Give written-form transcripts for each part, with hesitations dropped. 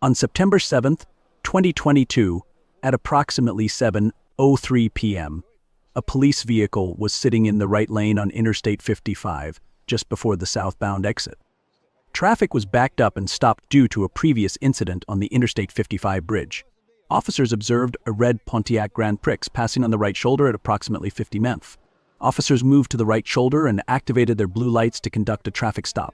On September 7, 2022, at approximately 7:03 p.m., a police vehicle was sitting in the right lane on Interstate 55, just before the southbound exit. Traffic was backed up and stopped due to a previous incident on the Interstate 55 bridge. Officers observed a red Pontiac Grand Prix passing on the right shoulder at approximately 50 mph. Officers moved to the right shoulder and activated their blue lights to conduct a traffic stop.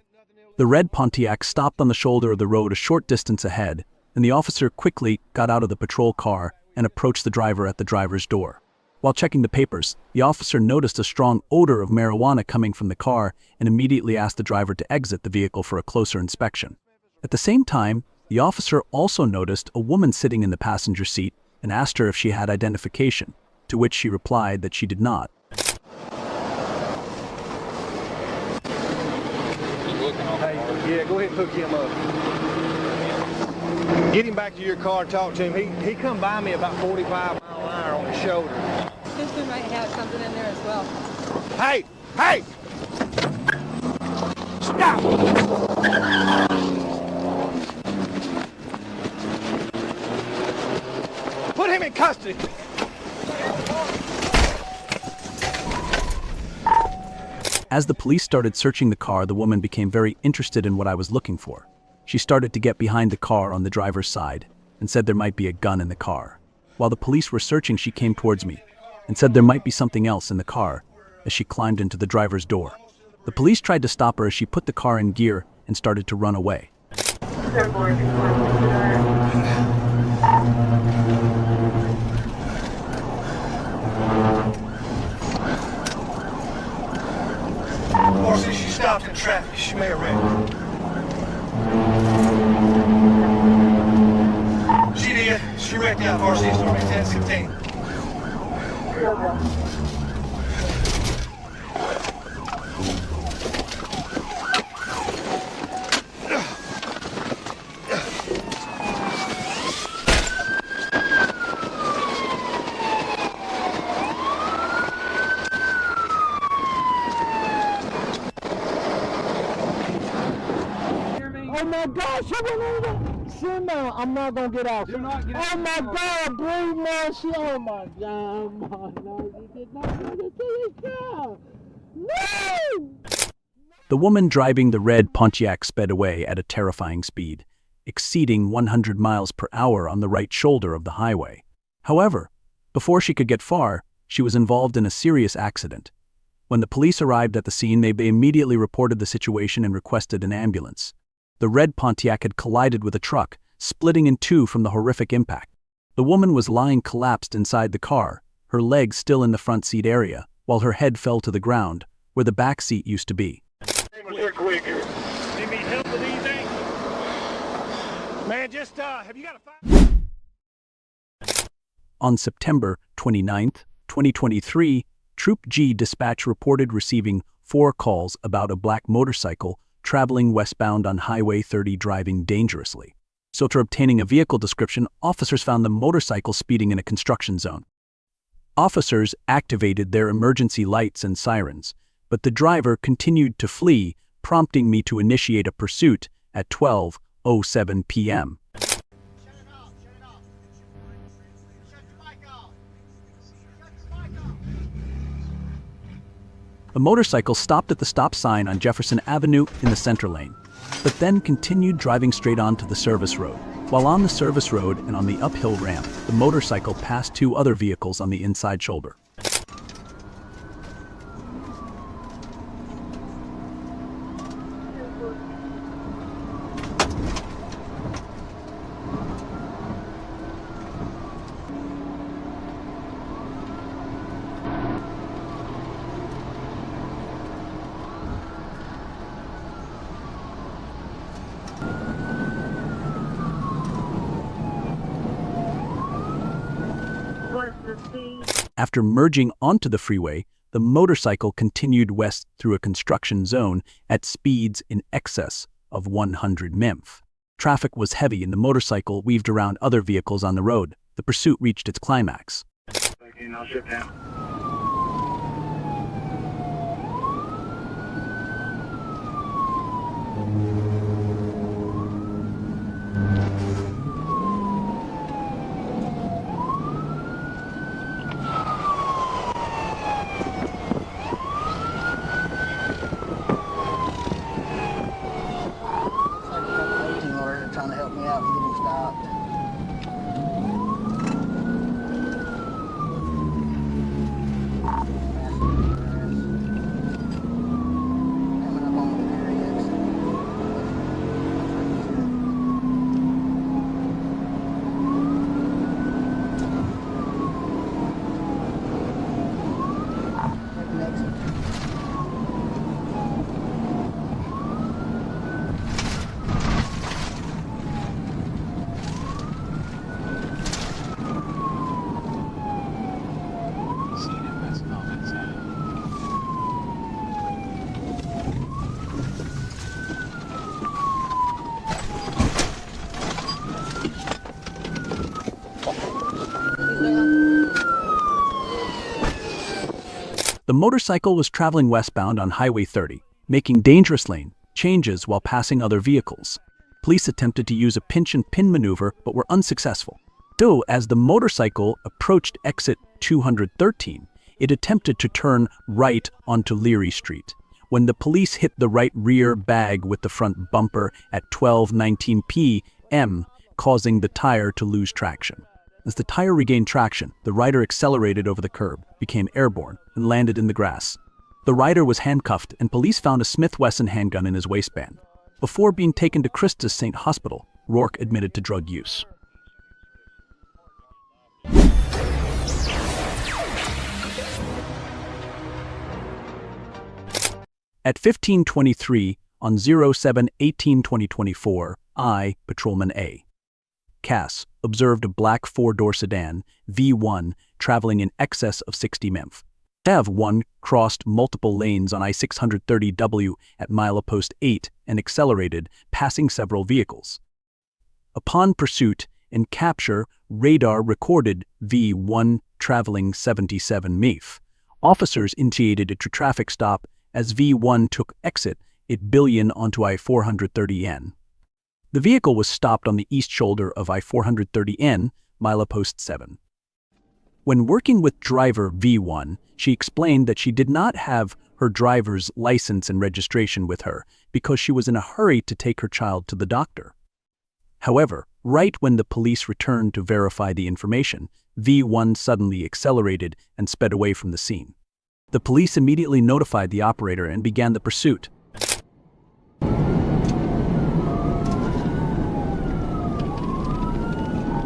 The red Pontiac stopped on the shoulder of the road a short distance ahead, and the officer quickly got out of the patrol car and approached the driver at the driver's door. While checking the papers, the officer noticed a strong odor of marijuana coming from the car and immediately asked the driver to exit the vehicle for a closer inspection. At the same time, the officer also noticed a woman sitting in the passenger seat and asked her if she had identification, to which she replied that she did not. Yeah, go ahead and hook him up. Get him back to your car and talk to him. He come by me about 45 mile an hour on his shoulder. Sister might have something in there as well. Hey! Hey! Stop! Put him in custody. As the police started searching the car, the woman became very interested in what I was looking for. She started to get behind the car on the driver's side and said there might be a gun in the car. While the police were searching, she came towards me and said there might be something else in the car as she climbed into the driver's door. The police tried to stop her as she put the car in gear and started to run away. Or since she stopped in traffic, she may have wrecked. She did. She wrecked out RC Storm 1016. Oh my gosh, she went over. Sit down. I'm not gonna get out. You're not getting Oh my God, breathe, man. Oh my God, no, you did not go to this car. No! The woman driving the red Pontiac sped away at a terrifying speed, exceeding 100 miles per hour on the right shoulder of the highway. However, before she could get far, she was involved in a serious accident. When the police arrived at the scene, they immediately reported the situation and requested an ambulance. The red Pontiac had collided with a truck, splitting in two from the horrific impact. The woman was lying collapsed inside the car, her legs still in the front seat area, while her head fell to the ground, where the back seat used to be. Quicker. You need help with anything? Man, just, have you got a fire? On September 29, 2023, Troop G dispatch reported receiving 4 calls about a black motorcycle traveling westbound on Highway 30 driving dangerously. So after obtaining a vehicle description, officers found the motorcycle speeding in a construction zone. Officers activated their emergency lights and sirens, but the driver continued to flee, prompting me to initiate a pursuit at 12:07 p.m. The motorcycle stopped at the stop sign on Jefferson Avenue in the center lane, but then continued driving straight onto the service road. While on the service road and on the uphill ramp, the motorcycle passed 2 other vehicles on the inside shoulder. After merging onto the freeway, the motorcycle continued west through a construction zone at speeds in excess of 100 mph. Traffic was heavy and the motorcycle weaved around other vehicles on the road. The pursuit reached its climax. Okay, now sit down. The motorcycle was traveling westbound on Highway 30, making dangerous lane changes while passing other vehicles. Police attempted to use a pinch-and-pin maneuver but were unsuccessful. Though, as the motorcycle approached exit 213, it attempted to turn right onto Leary Street. When the police hit the right rear bag with the front bumper at 12:19 p.m., causing the tire to lose traction. As the tire regained traction, the rider accelerated over the curb, became airborne, and landed in the grass. The rider was handcuffed, and police found a Smith & Wesson handgun in his waistband. Before being taken to Christus St. Hospital, Rourke admitted to drug use. At 15:23 on 07/18/2024, Patrolman A. Cass observed a black four-door sedan, V1, traveling in excess of 60 mph. TAV-1 crossed multiple lanes on I-630W at milepost 8 and accelerated, passing several vehicles. Upon pursuit and capture, radar recorded V1 traveling 77 mph. Officers initiated a traffic stop as V1 took exit at Billion onto I-430N. The vehicle was stopped on the east shoulder of I-430N, milepost 7. When working with driver V1, she explained that she did not have her driver's license and registration with her because she was in a hurry to take her child to the doctor. However, right when the police returned to verify the information, V1 suddenly accelerated and sped away from the scene. The police immediately notified the operator and began the pursuit.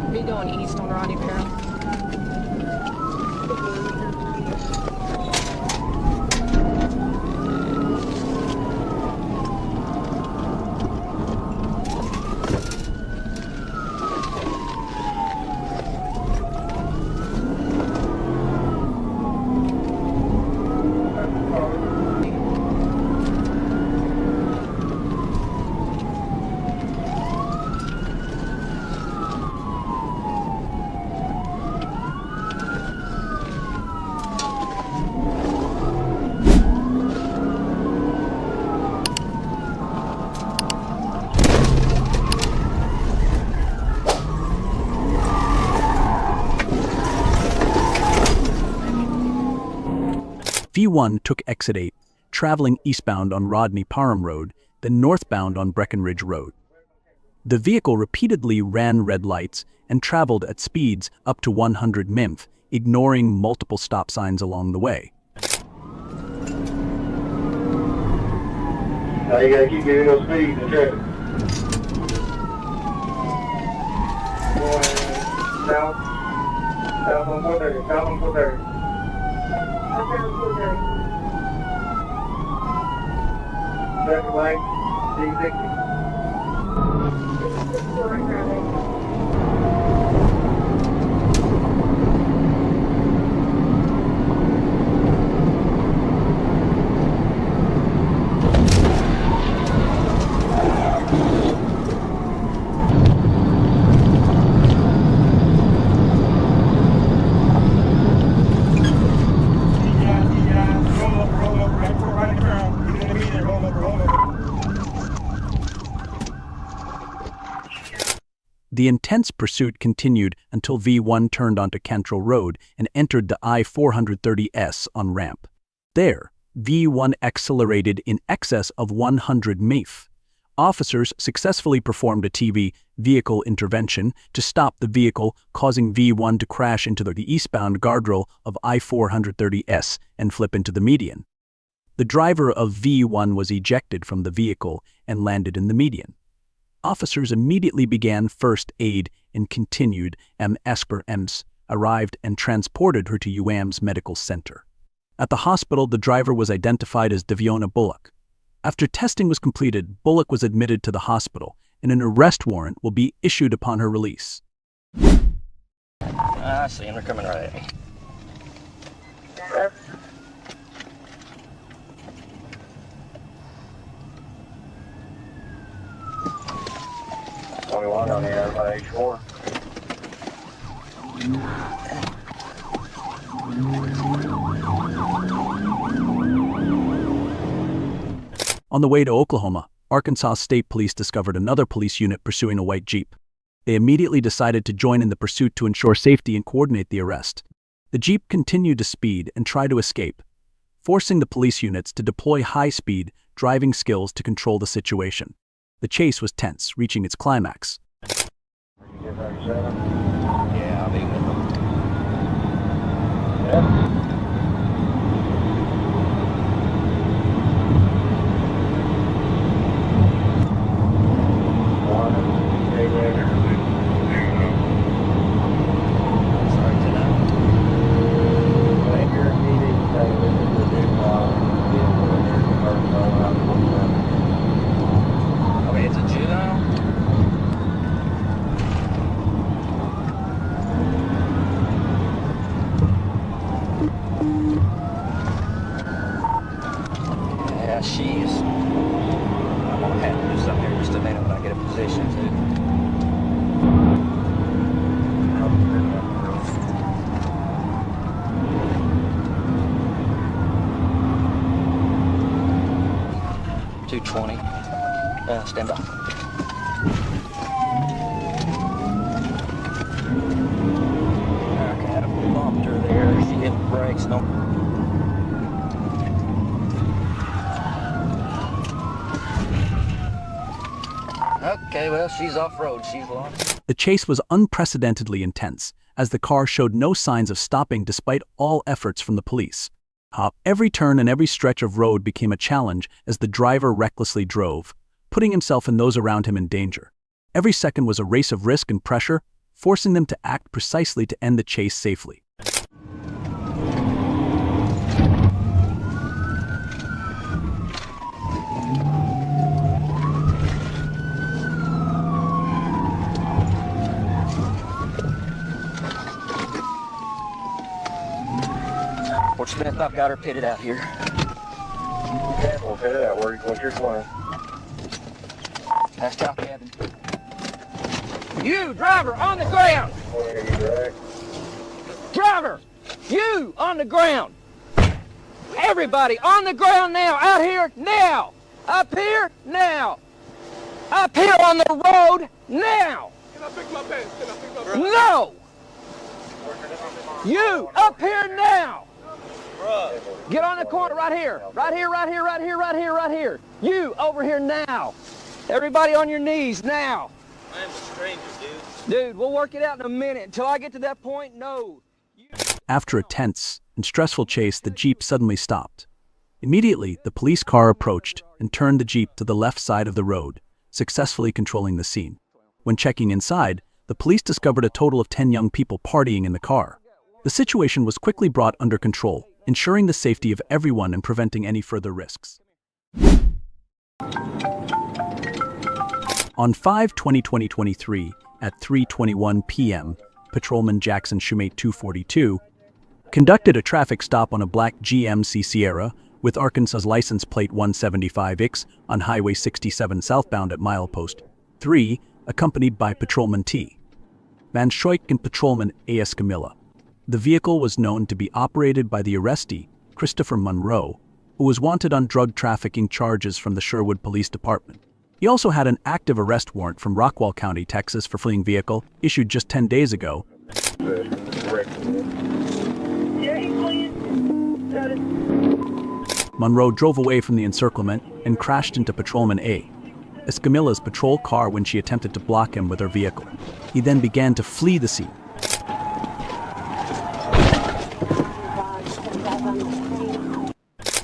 Are you going east on Rodney Barrel? V1 took exit 8, traveling eastbound on Rodney Parham Road, then northbound on Breckenridge Road. The vehicle repeatedly ran red lights and traveled at speeds up to 100 mph, ignoring multiple stop signs along the way. Now you gotta keep getting those speeds and traffic. Going south on 430, south on 430. Traffic light, D60. The intense pursuit continued until V1 turned onto Cantrell Road and entered the I-430S on ramp. There, V1 accelerated in excess of 100 mph. Officers successfully performed a TV vehicle intervention to stop the vehicle, causing V1 to crash into the eastbound guardrail of I-430S and flip into the median. The driver of V1 was ejected from the vehicle and landed in the median. Officers immediately began first aid and continued. EMS arrived and transported her to UAM's medical center. At the hospital, the driver was identified as Deviona Bullock. After testing was completed, Bullock was admitted to the hospital, and an arrest warrant will be issued upon her release. I see him. They're coming right at me. Only one on here, everybody, H4. On the way to Oklahoma, Arkansas State Police discovered another police unit pursuing a white Jeep. They immediately decided to join in the pursuit to ensure safety and coordinate the arrest. The Jeep continued to speed and try to escape, forcing the police units to deploy high-speed driving skills to control the situation. The chase was tense, reaching its climax. Yeah, I'll be with them. Sorry, tonight. Okay, it's a juvenile. Yeah, she's. I'm gonna have to do something here in just a minute when I get a position too. 220. Stand by. Okay, I bumped her there. She hit the brakes. No. Okay, well, she's off-road. She's lost. The chase was unprecedentedly intense, as the car showed no signs of stopping despite all efforts from the police. Every turn and every stretch of road became a challenge as the driver recklessly drove, putting himself and those around him in danger. Every second was a race of risk and pressure, forcing them to act precisely to end the chase safely. Fort Smith, I've got her pitted out here. We'll pit it out. What's your plan? Past top cabin. You, driver, on the ground! Driver, you on the ground! Everybody on the ground now, out here, now! Up here, now! Up here on the road, now! Can I pick my pants? Can I pick my pants? No! You, up here now! Get on the corner right here. Right here, right here, right here, right here, right here. You, over here now. Everybody on your knees now. I am a stranger, dude. Dude, we'll work it out in a minute. Until I get to that point, no. After a tense and stressful chase, the Jeep suddenly stopped. Immediately, the police car approached and turned the Jeep to the left side of the road, successfully controlling the scene. When checking inside, the police discovered a total of 10 young people partying in the car. The situation was quickly brought under control, ensuring the safety of everyone and preventing any further risks. On 5/20/2023, at 3:21 p.m., Patrolman Jackson Shumate 242 conducted a traffic stop on a black GMC Sierra with Arkansas's license plate 175X on Highway 67 southbound at milepost 3, accompanied by Patrolman T. Van Schoik and Patrolman A.S. Camilla. The vehicle was known to be operated by the arrestee, Christopher Monroe, who was wanted on drug trafficking charges from the Sherwood Police Department. He also had an active arrest warrant from Rockwall County, Texas for fleeing vehicle, issued just 10 days ago. Monroe drove away from the encirclement and crashed into Patrolman A. Escamilla's patrol car when she attempted to block him with her vehicle. He then began to flee the scene.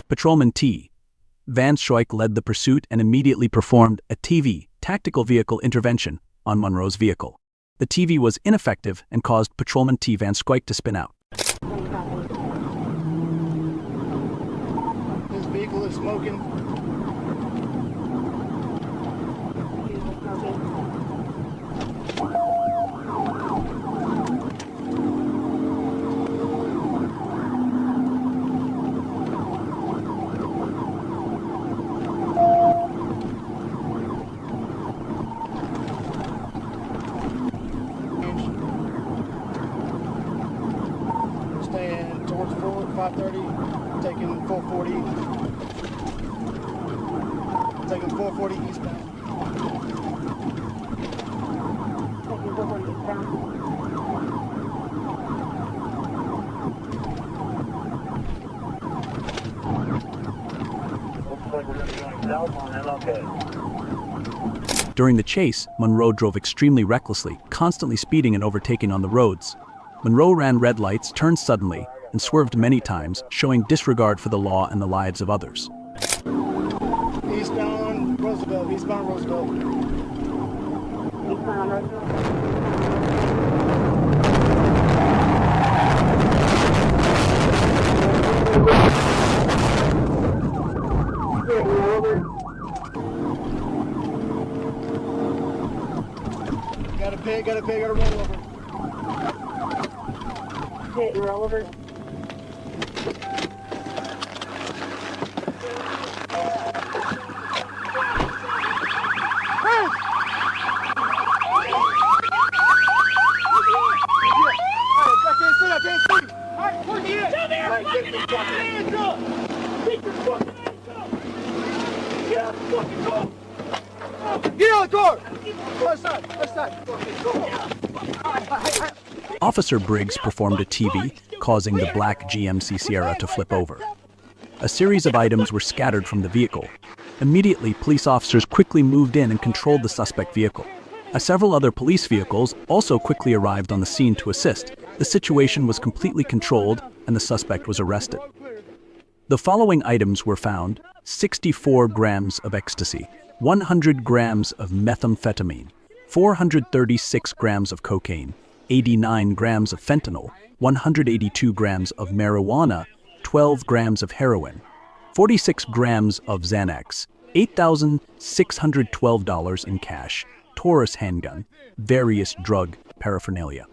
Patrolman T. Van Schoik led the pursuit and immediately performed a TV, tactical vehicle intervention, on Monroe's vehicle. The TV was ineffective and caused Patrolman T. Van Schoik to spin out. This vehicle is smoking. Staying towards 530, taking 440. taking 440 eastbound. Taking 440 eastbound. Looks like we're going to be going south on MLK. During the chase, Monroe drove extremely recklessly, constantly speeding and overtaking on the roads. Monroe ran red lights, turned suddenly, and swerved many times, showing disregard for the law and the lives of others. Eastbound Roosevelt, eastbound Roosevelt. Eastbound Roosevelt. Got a pig, got a rollover. Hit and rollover. Get out the car! Left side, left side. Officer Briggs performed a TV, causing the black GMC Sierra to flip over. A series of items were scattered from the vehicle. Immediately, police officers quickly moved in and controlled the suspect vehicle. As several other police vehicles also quickly arrived on the scene to assist, the situation was completely controlled and the suspect was arrested. The following items were found: 64 grams of ecstasy, 100 grams of methamphetamine, 436 grams of cocaine, 89 grams of fentanyl, 182 grams of marijuana, 12 grams of heroin, 46 grams of Xanax, $8,612 in cash, Taurus handgun, various drug paraphernalia.